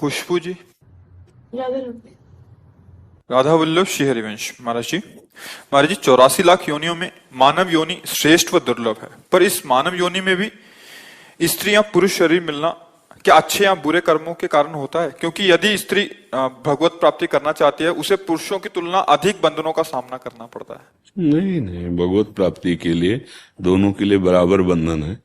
खुशबू जी। राधे। राधा वल्लभ श्री हरिवंश। महाराज जी, महाराज जी, 84 लाख योनियों में मानव योनि श्रेष्ठ व दुर्लभ है, पर इस मानव योनि में भी स्त्री या पुरुष शरीर मिलना क्या अच्छे या बुरे कर्मों के कारण होता है? क्योंकि यदि स्त्री भगवत प्राप्ति करना चाहती है, उसे पुरुषों की तुलना अधिक बंधनों का सामना करना पड़ता है। नहीं नहीं, भगवत प्राप्ति के लिए दोनों के लिए बराबर बंधन है।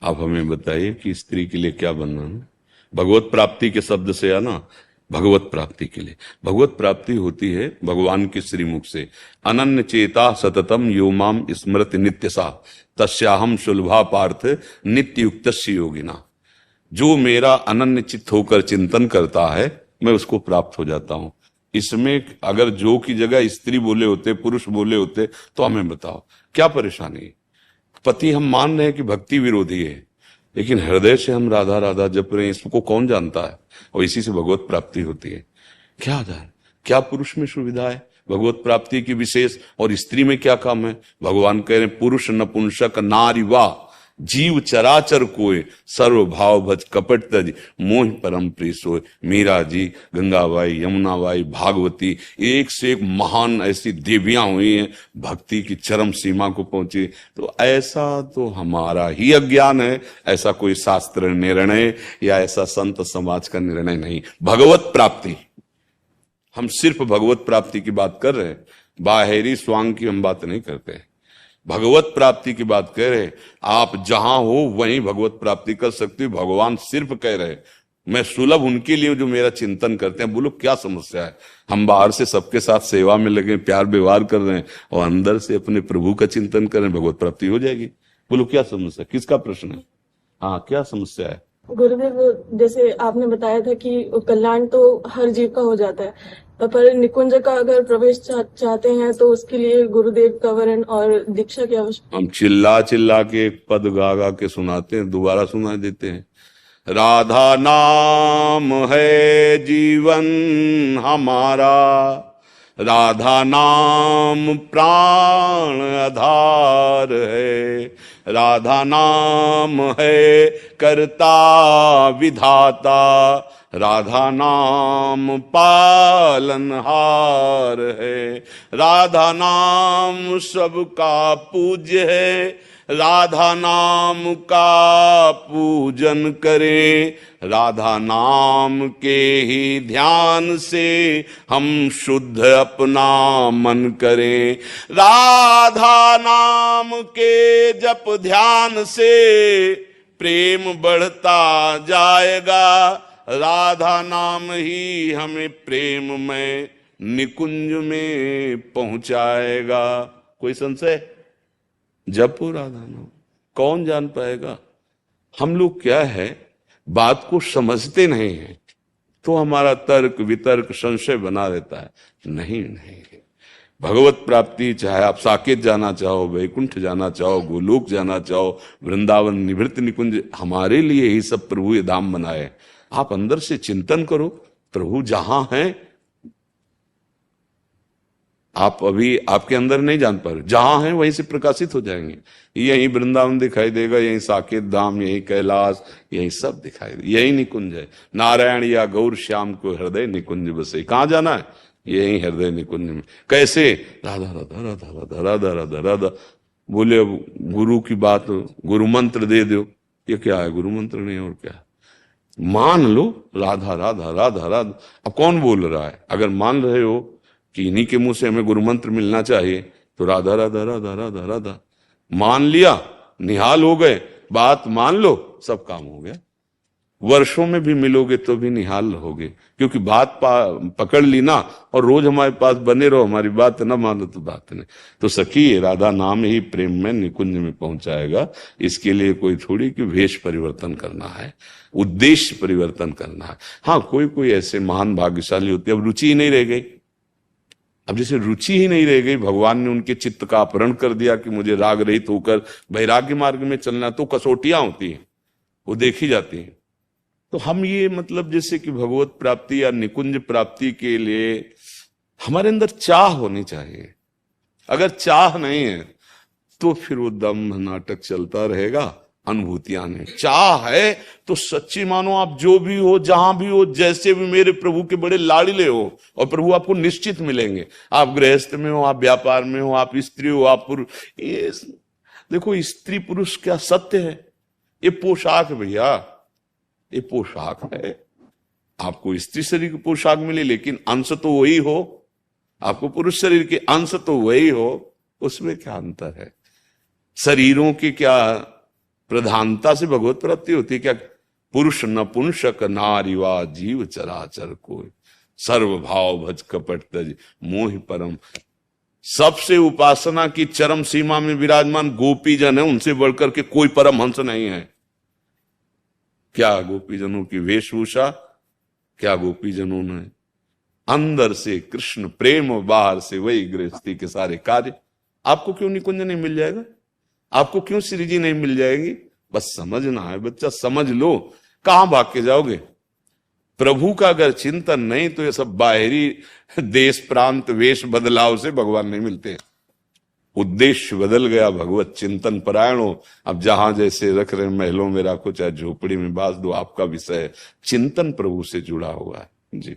आप हमें बताइए कि स्त्री के लिए क्या बंधन है। भगवत प्राप्ति के शब्द से आना, भगवत प्राप्ति के लिए भगवत प्राप्ति होती है भगवान के श्रीमुख से। अनन्य चेता सततम यो माम स्मृति नित्यसा तस्याहम सुलभा पार्थ नित्य युक्त योगिना। जो मेरा अनन्य चित्त होकर चिंतन करता है, मैं उसको प्राप्त हो जाता हूं। इसमें अगर जो की जगह स्त्री बोले होते, पुरुष बोले होते, तो हमें बताओ क्या परेशानी है। पति हम मान रहे हैं कि भक्ति विरोधी है, लेकिन हृदय से हम राधा राधा जप रहे हैं, इसको कौन जानता है? और इसी से भगवत प्राप्ति होती है। क्या आधार, क्या पुरुष में सुविधा है भगवत प्राप्ति की विशेष, और स्त्री में क्या काम है? भगवान कह रहे हैं पुरुष नपुंसक नारी वा जीव चराचर कोय सर्व भाव भज कपट तज मोह परम प्रिय सोय। मीरा जी, गंगाबाई, यमुनाबाई, भागवती, एक से एक महान ऐसी देवियां हुई हैं, भक्ति की चरम सीमा को पहुंची। तो ऐसा तो हमारा ही अज्ञान है, ऐसा कोई शास्त्र निर्णय या ऐसा संत समाज का निर्णय नहीं। भगवत प्राप्ति, हम सिर्फ भगवत प्राप्ति की बात कर रहे हैं, बाहरी स्वांग की हम बात नहीं करते हैं। भगवत प्राप्ति की बात कह रहे, आप जहां हो वहीं भगवत प्राप्ति कर सकते हो। भगवान सिर्फ कह रहे मैं सुलभ उनके लिए जो मेरा चिंतन करते हैं। बोलो क्या समस्या है? हम बाहर से सबके साथ सेवा में लगे, प्यार व्यवहार कर रहे हैं, और अंदर से अपने प्रभु का चिंतन करें, भगवत प्राप्ति हो जाएगी। बोलो क्या समस्या, किसका प्रश्न है? हाँ, क्या समस्या है? गुरुदेव, जैसे आपने बताया था कि कल्याण तो हर जीव का हो जाता है, पर निकुंज का अगर प्रवेश चाहते हैं तो उसके लिए गुरुदेव का वरण और दीक्षा की आवश्यकता। हम चिल्ला चिल्ला के एक पद गा गा के सुनाते हैं, दोबारा सुना देते हैं। राधा नाम है जीवन हमारा, राधा नाम प्राण आधार है, राधा नाम है कर्ता विधाता, राधा नाम पालनहार है, राधा नाम सबका पूज्य है, राधा नाम का पूजन करें, राधा नाम के ही ध्यान से हम शुद्ध अपना मन करें, राधा नाम के जप ध्यान से प्रेम बढ़ता जाएगा, राधा नाम ही हमें प्रेम में निकुंज में पहुंचाएगा। कोई संशय? जपो राधा नाम, कौन जान पाएगा? हम लोग क्या है, बात को समझते नहीं है, तो हमारा तर्क वितर्क संशय बना रहता है। नहीं नहीं, भगवत प्राप्ति चाहे आप साकेत जाना चाहो, वैकुंठ जाना चाहो, गोलोक जाना चाहो, वृंदावन निवृत्त निकुंज, हमारे लिए ही सब प्रभु ये धाम बनाए। आप अंदर से चिंतन करो, प्रभु जहां हैं आप अभी आपके अंदर नहीं जान पा रहे, जहां हैं वहीं से प्रकाशित हो जाएंगे। यही वृंदावन दिखाई देगा, यही साकेत धाम, यही कैलाश, यही सब दिखाई देगा, यही निकुंज है। नारायण या गौर श्याम को हृदय निकुंज बसे। कहां जाना है? यही हृदय निकुंज में। कैसे? राधा राधा राधा राधा राधा राधा राधा। बोले अब गुरु की बात, गुरु मंत्र दे दो। ये क्या है? गुरु मंत्र नहीं और क्या है? मान लो राधा राधा राधा राधा। अब कौन बोल रहा है? अगर मान रहे हो कि इन्हीं के मुंह से हमें गुरु मंत्र मिलना चाहिए, तो राधा राधा राधा राधा राधा मान लिया, निहाल हो गए। बात मान लो, सब काम हो गया। वर्षों में भी मिलोगे तो भी निहाल होगे, क्योंकि बात पकड़ ली ना, और रोज हमारे पास बने रहो, हमारी बात न मानो तो बात नहीं। तो सखी, राधा नाम ही प्रेम में निकुंज में पहुंचाएगा। इसके लिए कोई थोड़ी कि वेश परिवर्तन करना है, उद्देश्य परिवर्तन करना है। हाँ, कोई कोई ऐसे महान भाग्यशाली होते, अब रुचि ही नहीं रह गई। अब जैसे रुचि ही नहीं रह गई, भगवान ने उनके चित्त का अपहरण कर दिया कि मुझे राग रहित होकर वैराग्य मार्ग में चलना, तो कसौटियां होती हैं, वो देखी जाती हैं। तो हम ये मतलब जैसे कि भगवत प्राप्ति या निकुंज प्राप्ति के लिए हमारे अंदर चाह होनी चाहिए। अगर चाह नहीं है तो फिर वो दम्भ नाटक चलता रहेगा, अनुभूतियां नहीं। चाह है तो सच्ची मानो, आप जो भी हो, जहां भी हो, जैसे भी मेरे प्रभु के बड़े लाड़िले हो, और प्रभु आपको निश्चित मिलेंगे। आप गृहस्थ में हो, आप व्यापार में हो, आप स्त्री हो, आप पुरुष। ये देखो, स्त्री पुरुष क्या सत्य है? ये पोशाक है भैया, ये पोशाक है। आपको स्त्री शरीर की पोशाक मिले, लेकिन अंश तो वही हो। आपको पुरुष शरीर के अंश तो वही हो, उसमें क्या अंतर है? शरीरों की क्या प्रधानता से भगवत प्राप्ति होती है क्या? पुरुष नपुंसक नारीवा जीव चराचर कोई, सर्व भाव भज कपट तज मोहि परम। सबसे उपासना की चरम सीमा में विराजमान गोपी जन है, उनसे बढ़कर के कोई परमहंस नहीं है। क्या गोपी जनों की वेशभूषा, क्या गोपी जनों ने अंदर से कृष्ण प्रेम और बाहर से वही गृहस्थी के सारे कार्य। आपको क्यों निकुंज नहीं मिल जाएगा? आपको क्यों श्री जी नहीं मिल जाएगी? बस समझना है बच्चा, समझ लो। कहां भाग के जाओगे? प्रभु का अगर चिंतन नहीं तो ये सब बाहरी देश प्रांत वेश बदलाव से भगवान नहीं मिलते। उद्देश्य बदल गया, भगवत चिंतन परायण हो। अब जहां जैसे रख रहे महलों में रखो, चाहे झोपड़ी में बांध दो, आपका विषय चिंतन प्रभु से जुड़ा हुआ है जी।